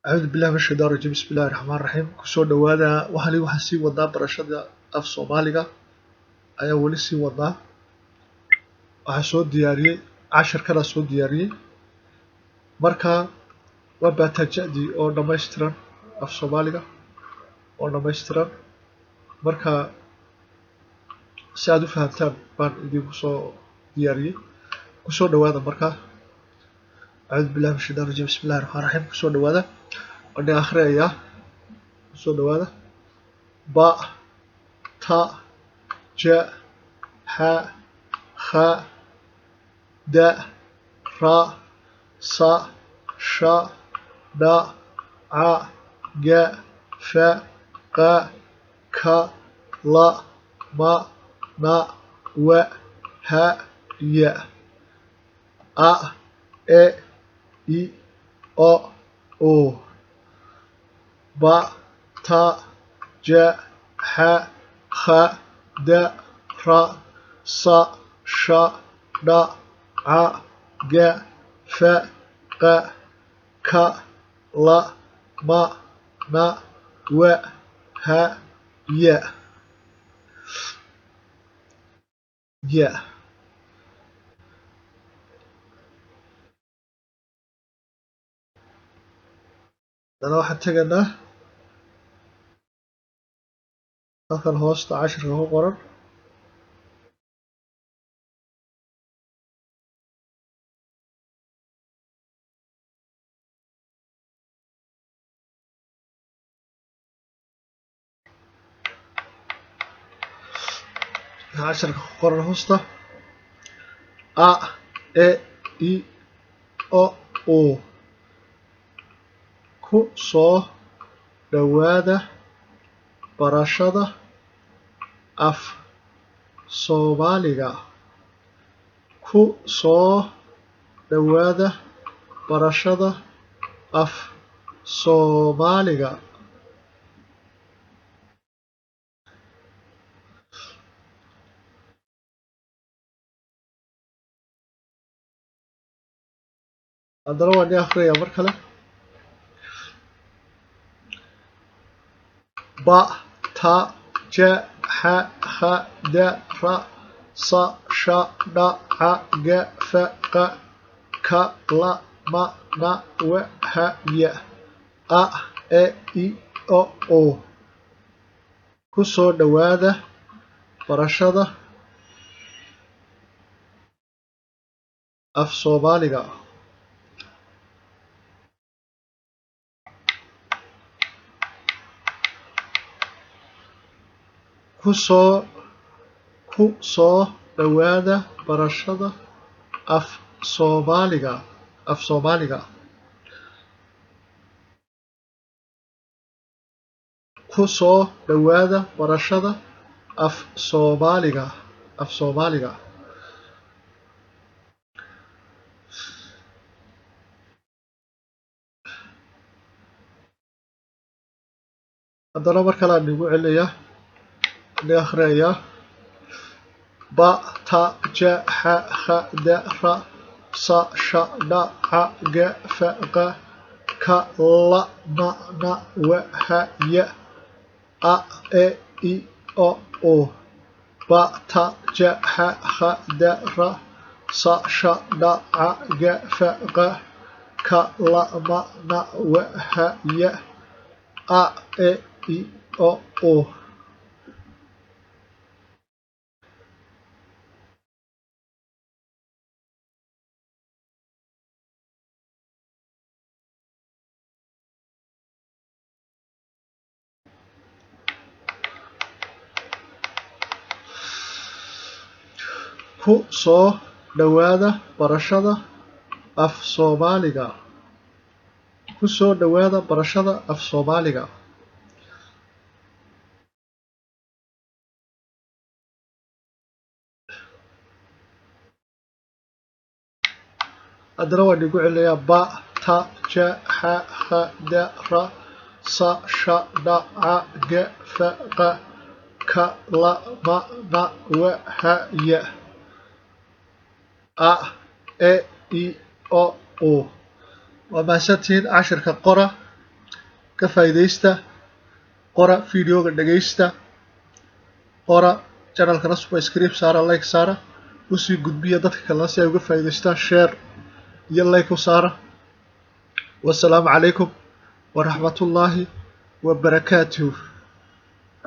أعوذ بالله من الشيطان الرجيم بسم الله الرحمن الرحيم kusoo dhawaada waxaan sii wadaa barashada af Soomaaliga ayaa wali sii wadaa waxaan soo diyaariyay casharkana soo diyaariyay marka waa batajadi oo dhameystiran af Soomaaliga oo dhameystiran marka si aad u fahantaan baan idinku soo diyaariyay kusoo dhawaada marka أعوذ بالله من الشيطان الرجيم بسم الله الرحمن الرحيم kusoo dhawaada wadda akhriyaya kusoo dhawaada ba ta ja ha kha da ra sa sha da a ga fa qa ka la ma na wa ha ya a e I o ba ta ja ha kha da ra sa sha da a ga fa qa ka la ma na wa ha ya أنا waxaan tagaynaa halkan hoosta casharka ku qoran casharka ku qoran hoosta a e I o ku soo dhawaada barashada af Soomaaliga ku soo dhawaada barashada af Soomaaliga haddana waan akhriyaa mar kale ba ta ja ha kha da ra sa sha da a ga fa qa ka la ma na wa ha ya a e I o ku soo dhawaada barashada af Soomaaliga ku soo dhawaada barashada af Soomaaliga ku soo dhawaada barashada af Soomaaliga haddana mar kale aan igu celinayaa akhriyaa ba ta ja ha kha da ra sa sha da a ga fa qa ka la ma na wa ha ya a e I o ba ta ja ha kha da ra sa sha da a ga fa qa ka la ma na wa ha ya a e I o ku soo dhawaada barashada af Soomaaliga ku soo dhawaada barashada af Soomaaliga haddana waan igu celinayaa ba ta ja ha kha da ra sa sha da a ga fa qa ka la ma na wa ha ya a e I o waa mahadsantihiin cashirka qora ka faa'iideysta qora videoga dhageysta qora channelka subscribe saara like saara usii gudbiya dadka kale si ay uga faa'iideystaan share iyo like u saara wassalaamu calaykum ورحمة الله وبركاته.